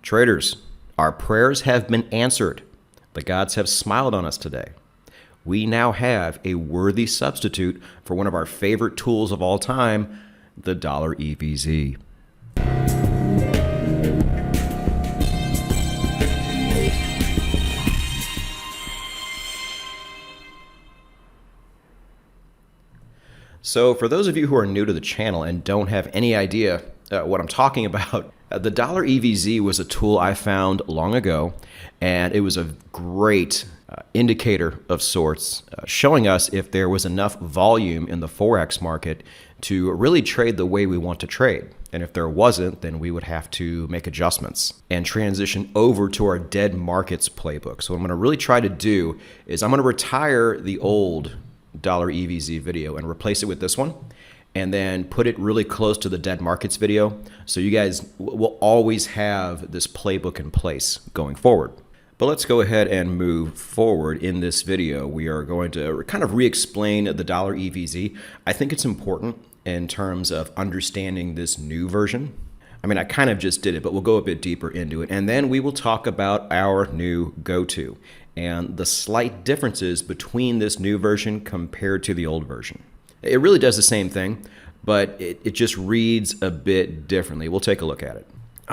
Traders, our prayers have been answered. The gods have smiled on us today. We now have a worthy substitute for one of our favorite tools of all time, the dollar EVZ. So for those of you who are new to the channel and don't have any idea what I'm talking about, the dollar EVZ was a tool I found long ago, and it was a great indicator of sorts, showing us if there was enough volume in the Forex market to really trade the way we want to trade. And if there wasn't, then we would have to make adjustments and transition over to our dead markets playbook. So what I'm going to really try to do is I'm going to retire the old dollar EVZ video and replace it with this one, and then put it really close to the dead markets video, so you guys will always have this playbook in place going forward. But let's go ahead and move forward. In this video, we are going to kind of re-explain the dollar EVZ. I think it's important in terms of understanding this new version. I mean, I kind of just did it, but we'll go a bit deeper into it. And then we will talk about our new go-to and the slight differences between this new version compared to the old version. It really does the same thing, but it just reads a bit differently. We'll take a look at it.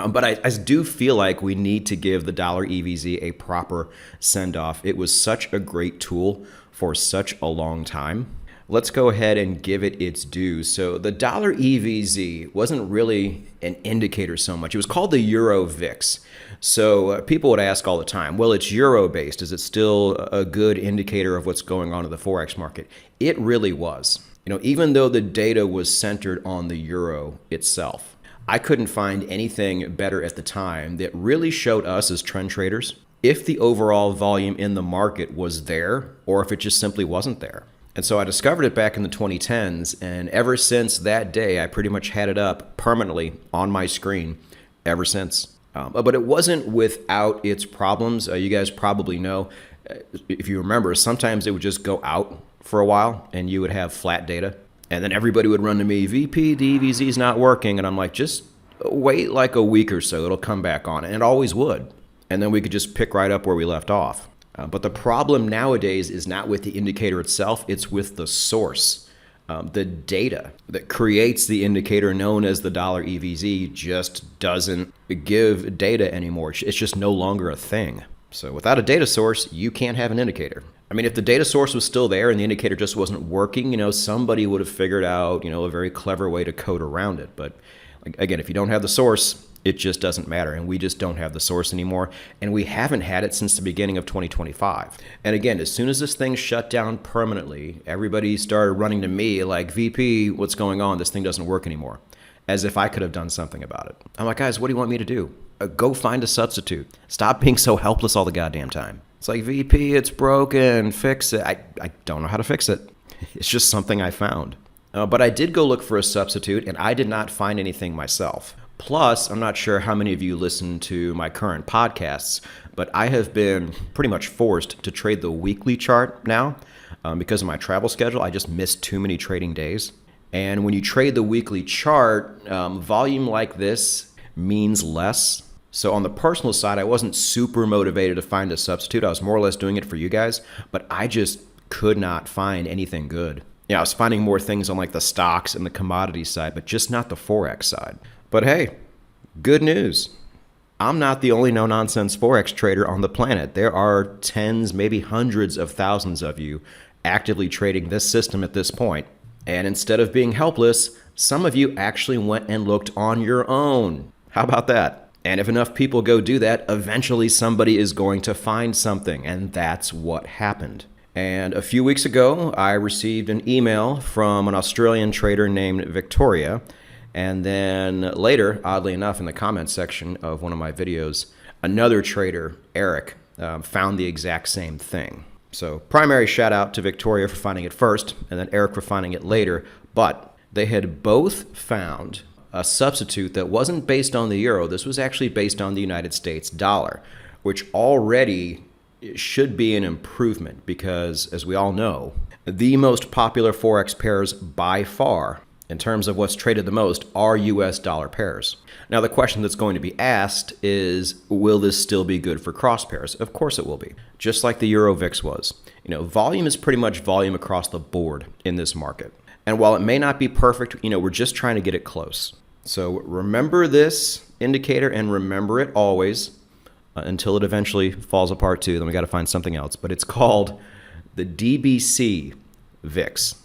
But I do feel like we need to give the dollar EVZ a proper send-off. It was such a great tool for such a long time. Let's go ahead and give it its due. So the dollar EVZ wasn't really an indicator so much. It was called the Euro VIX. So people would ask all the time, well, it's Euro-based. Is it still a good indicator of what's going on in the Forex market? It really was. You know, even though the data was centered on the Euro itself, I couldn't find anything better at the time that really showed us as trend traders if the overall volume in the market was there or if it just simply wasn't there. And so I discovered it back in the 2010s, and ever since that day, I pretty much had it up permanently on my screen ever since. But it wasn't without its problems. You guys probably know, if you remember, sometimes it would just go out for a while and you would have flat data. And then everybody would run to me, VP, the EVZ is not working. And I'm like, just wait like a week or so, it'll come back on. And it always would. And then we could just pick right up where we left off. But the problem nowadays is not with the indicator itself, it's with the source. The data that creates the indicator known as the dollar EVZ just doesn't give data anymore. It's just no longer a thing. So without a data source, you can't have an indicator. I mean, if the data source was still there and the indicator just wasn't working, you know, somebody would have figured out, you know, a very clever way to code around it. But again, if you don't have the source, it just doesn't matter. And we just don't have the source anymore. And we haven't had it since the beginning of 2025. And again, as soon as this thing shut down permanently, everybody started running to me like, VP, what's going on? This thing doesn't work anymore. As if I could have done something about it. I'm like, guys, what do you want me to do? Go find a substitute. Stop being so helpless all the goddamn time. It's like, VP, it's broken, fix it. I don't know how to fix it. It's just something I found. But I did go look for a substitute, and I did not find anything myself. Plus, I'm not sure how many of you listen to my current podcasts, but I have been pretty much forced to trade the weekly chart now. Because of my travel schedule, I just missed too many trading days. And when you trade the weekly chart, volume like this means less. So on the personal side, I wasn't super motivated to find a substitute. I was more or less doing it for you guys, but I just could not find anything good. Yeah, I was finding more things on like the stocks and the commodity side, but just not the Forex side. But hey, good news. I'm not the only no-nonsense Forex trader on the planet. There are tens, maybe hundreds of thousands of you actively trading this system at this point. And instead of being helpless, some of you actually went and looked on your own. How about that? And if enough people go do that, eventually somebody is going to find something. And that's what happened. And a few weeks ago, I received an email from an Australian trader named Victoria. And then later, oddly enough, in the comments section of one of my videos, another trader, Eric, found the exact same thing. So primary shout out to Victoria for finding it first, and then Eric for finding it later. But they had both found a substitute that wasn't based on the euro. This was actually based on the United States dollar, which already should be an improvement because, as we all know, the most popular Forex pairs by far in terms of what's traded the most are US dollar pairs. Now, the question that's going to be asked is, will this still be good for cross pairs? Of course it will be, just like the Euro VIX was. Volume is pretty much volume across the board in this market. And while it may not be perfect, we're just trying to get it close. So remember this indicator and remember it always until it eventually falls apart too. Then we got to find something else. But it's called the DBC VIX.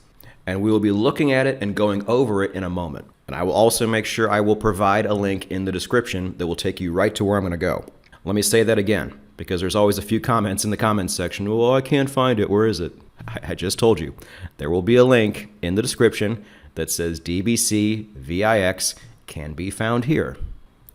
And we will be looking at it and going over it in a moment. And I will also make sure I will provide a link in the description that will take you right to where I'm going to go. Let me say that again, because there's always a few comments in the comments section. Well, I can't find it. Where is it? I just told you. There will be a link in the description that says DBC VIX can be found here.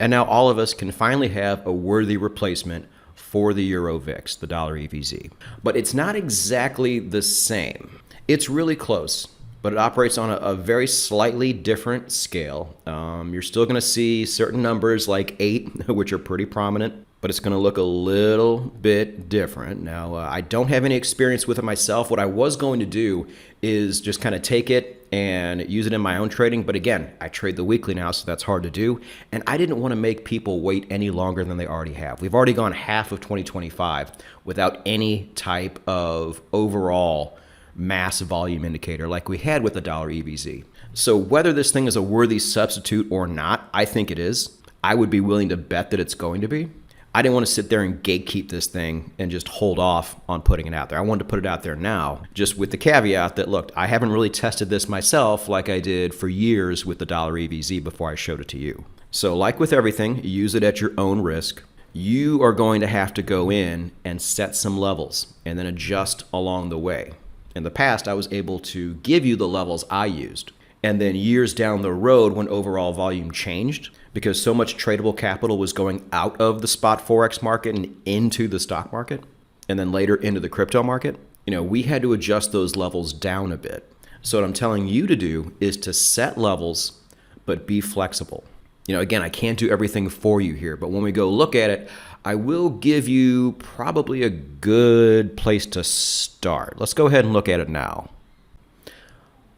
And now all of us can finally have a worthy replacement for the Euro VIX, the dollar EVZ. But it's not exactly the same. It's really close, but it operates on a very slightly different scale. You're still going to see certain numbers like 8, which are pretty prominent, but it's going to look a little bit different. Now, I don't have any experience with it myself. What I was going to do is just kind of take it and use it in my own trading. But again, I trade the weekly now, so that's hard to do. And I didn't want to make people wait any longer than they already have. We've already gone half of 2025 without any type of overall mass volume indicator like we had with the dollar EVZ. So whether this thing is a worthy substitute or not, I think it is. I would be willing to bet that it's going to be. I didn't want to sit there and gatekeep this thing and just hold off on putting it out there. I wanted to put it out there now, just with the caveat that, look, I haven't really tested this myself like I did for years with the dollar EVZ before I showed it to you. So like with everything, use it at your own risk. You are going to have to go in and set some levels and then adjust along the way. In the past, I was able to give you the levels I used. And then years down the road, when overall volume changed, because so much tradable capital was going out of the spot Forex market and into the stock market, and then later into the crypto market, we had to adjust those levels down a bit. So what I'm telling you to do is to set levels, but be flexible. Again, I can't do everything for you here, but when we go look at it, I will give you probably a good place to start. Let's go ahead and look at it now.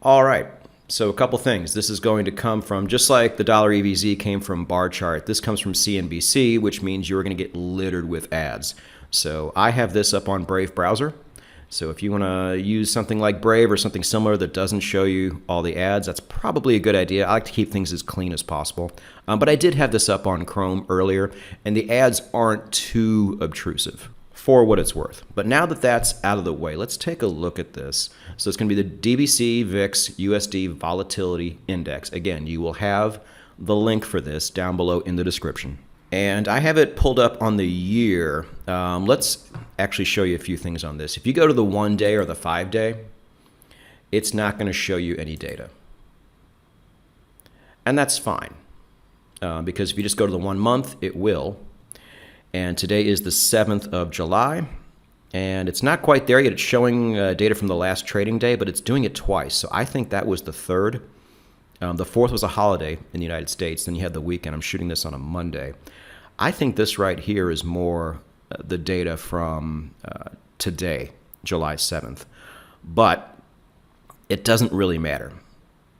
All right. So a couple things. This is going to come from, just like the dollar EVZ came from bar chart, this comes from CNBC, which means you're going to get littered with ads. So I have this up on Brave browser. So if you want to use something like Brave or something similar that doesn't show you all the ads, that's probably a good idea. I like to keep things as clean as possible. But I did have this up on Chrome earlier, and the ads aren't too obtrusive for what it's worth. But now that that's out of the way, let's take a look at this. So it's going to be the DBC VIX USD Volatility Index. Again, you will have the link for this down below in the description. And I have it pulled up on the year. Let's actually show you a few things on this. If you go to the 1 day or the 5 day, it's not going to show you any data. And that's fine, because if you just go to the 1 month, it will. And today is the 7th of July, and it's not quite there yet. It's showing data from the last trading day, but it's doing it twice. So I think that was the 3rd. The 4th was a holiday in the United States. Then you had the weekend. I'm shooting this on a Monday. I think this right here is more the data from today, July 7th. But it doesn't really matter.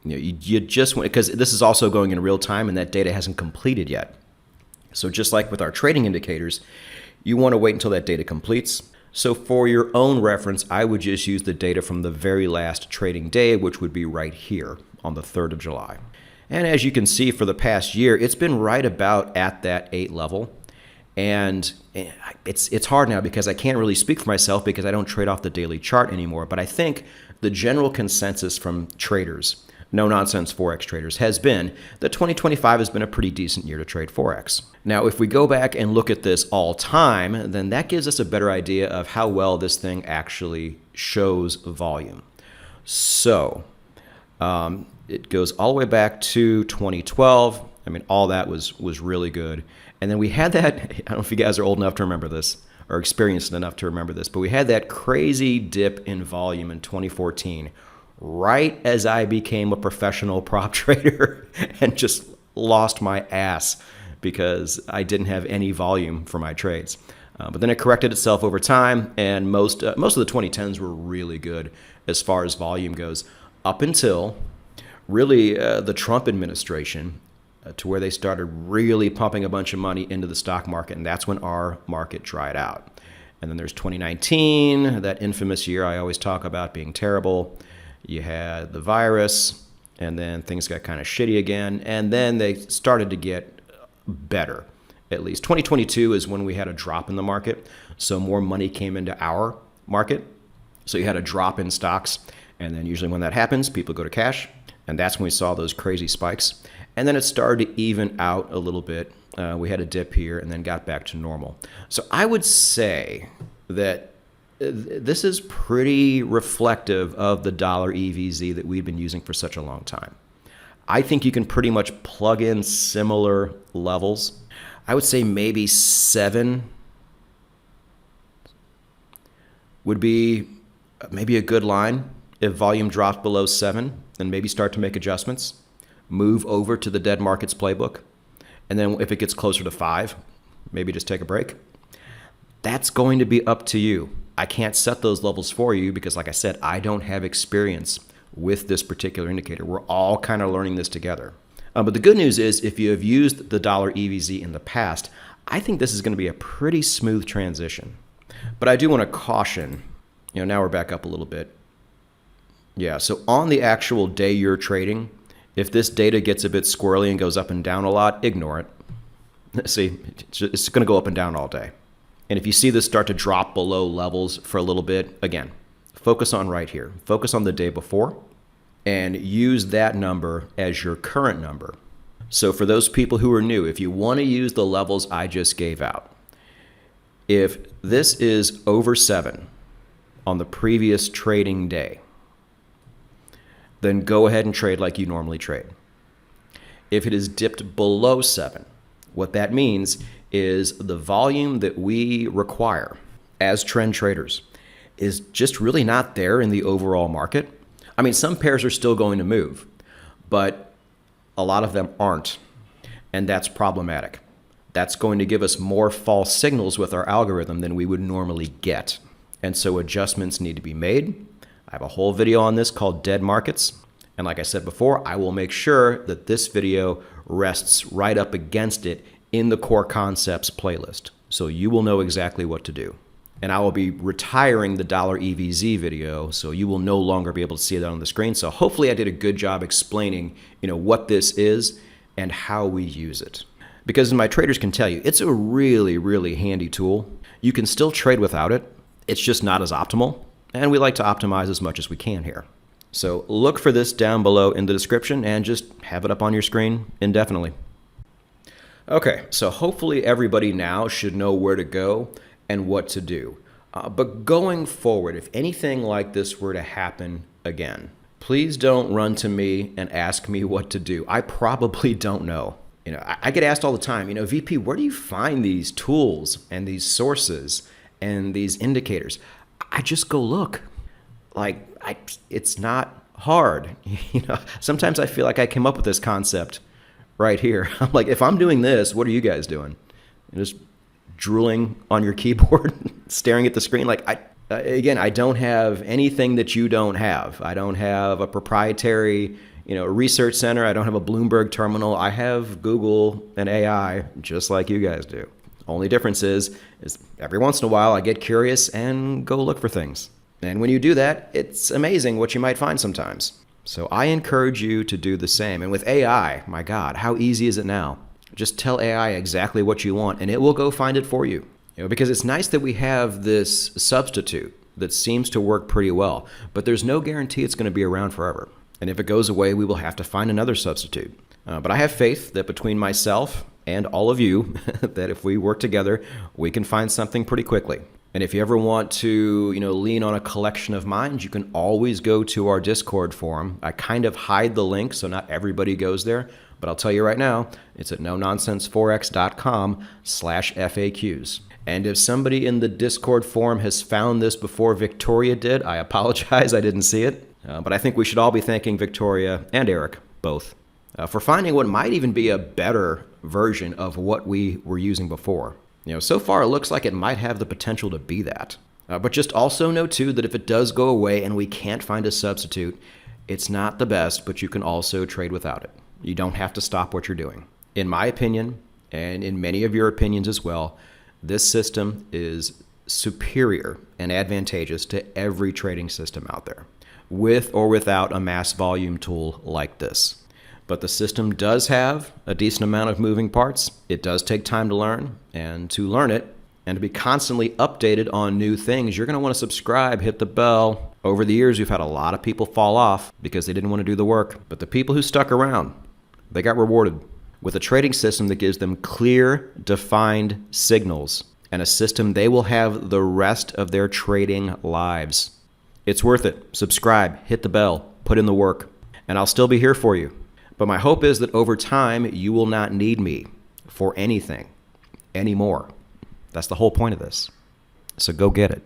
You just want, because this is also going in real time, and that data hasn't completed yet. So just like with our trading indicators, you want to wait until that data completes. So for your own reference, I would just use the data from the very last trading day, which would be right here on the 3rd of July. And as you can see, for the past year, it's been right about at that 8 level. And it's hard now because I can't really speak for myself because I don't trade off the daily chart anymore. But I think the general consensus from traders, no-nonsense Forex traders, has been that 2025 has been a pretty decent year to trade Forex. Now, if we go back and look at this all time, then that gives us a better idea of how well this thing actually shows volume. So it goes all the way back to 2012. I mean, all that was really good. And then we had that, I don't know if you guys are old enough to remember this or experienced enough to remember this, but we had that crazy dip in volume in 2014, right as I became a professional prop trader and just lost my ass because I didn't have any volume for my trades. But then it corrected itself over time, and most of the 2010s were really good as far as volume goes, up until really the Trump administration to where they started really pumping a bunch of money into the stock market, and that's when our market dried out. And then there's 2019, that infamous year I always talk about being terrible. You had the virus, and then things got kind of shitty again, and then they started to get better. At least 2022 is when we had a drop in the market, so more money came into our market. So you had a drop in stocks, and then usually when that happens, people go to cash, and that's when we saw those crazy spikes. And then it started to even out a little bit. We had a dip here and then got back to normal. So I would say that this is pretty reflective of the dollar EVZ that we've been using for such a long time. I think you can pretty much plug in similar levels. I would say maybe 7 would be maybe a good line. If volume dropped below 7, then maybe start to make adjustments. Move over to the dead markets playbook. And then if it gets closer to 5, maybe just take a break. That's going to be up to you. I can't set those levels for you because, like I said, I don't have experience with this particular indicator. We're all kind of learning this together. But the good news is if you have used the dollar EVZ in the past, I think this is going to be a pretty smooth transition. But I do want to caution, now we're back up a little bit. Yeah, so on the actual day you're trading, if this data gets a bit squirrely and goes up and down a lot, ignore it. See, it's going to go up and down all day. And if you see this start to drop below levels for a little bit, again, focus on right here. Focus on the day before and use that number as your current number. So for those people who are new, if you want to use the levels I just gave out, if this is over 7 on the previous trading day, then go ahead and trade like you normally trade. If it is dipped below 7, what that means is the volume that we require as trend traders is just really not there in the overall market. I mean, some pairs are still going to move, but a lot of them aren't, and that's problematic. That's going to give us more false signals with our algorithm than we would normally get, and so adjustments need to be made. I have a whole video on this called Dead Markets. And like I said before, I will make sure that this video rests right up against it in the Core Concepts playlist. So you will know exactly what to do. And I will be retiring the dollar EVZ video, so you will no longer be able to see that on the screen. So hopefully I did a good job explaining, what this is and how we use it. Because my traders can tell you, it's a really, really handy tool. You can still trade without it. It's just not as optimal. And we like to optimize as much as we can here. So look for this down below in the description and just have it up on your screen indefinitely. Okay, so hopefully everybody now should know where to go and what to do. But going forward, if anything like this were to happen again, please don't run to me and ask me what to do. I probably don't know. I get asked all the time, VP, where do you find these tools and these sources and these indicators? I just go look. It's not hard. Sometimes I feel like I came up with this concept right here. I'm like, if I'm doing this, what are you guys doing? You're just drooling on your keyboard, staring at the screen. I don't have anything that you don't have. I don't have a proprietary, research center. I don't have a Bloomberg terminal. I have Google and AI just like you guys do. Only difference is every once in a while I get curious and go look for things. And when you do that, it's amazing what you might find sometimes. So I encourage you to do the same. And with AI, my God, how easy is it now? Just tell AI exactly what you want and it will go find it for you. Because it's nice that we have this substitute that seems to work pretty well, but there's no guarantee it's going to be around forever. And if it goes away, we will have to find another substitute. But I have faith that between myself and all of you, that if we work together, we can find something pretty quickly. And if you ever want to, lean on a collection of minds, you can always go to our Discord forum. I kind of hide the link, so not everybody goes there. But I'll tell you right now, it's at nononsenseforex.com/FAQs. And if somebody in the Discord forum has found this before Victoria did, I apologize, I didn't see it. But I think we should all be thanking Victoria and Eric, both, for finding what might even be a better version of what we were using before. So far it looks like it might have the potential to be that. But just also know too that if it does go away and we can't find a substitute, It's not the best, but you can also trade without it. You don't have to stop what you're doing. In my opinion, and in many of your opinions as well, this system is superior and advantageous to every trading system out there, with or without a mass volume tool like this. But the system does have a decent amount of moving parts. It does take time to learn, and to learn it and to be constantly updated on new things, you're going to want to subscribe, hit the bell. Over the years, we've had a lot of people fall off because they didn't want to do the work. But the people who stuck around, they got rewarded with a trading system that gives them clear, defined signals and a system they will have the rest of their trading lives. It's worth it. Subscribe, hit the bell, put in the work, and I'll still be here for you. But my hope is that over time, you will not need me for anything anymore. That's the whole point of this. So go get it.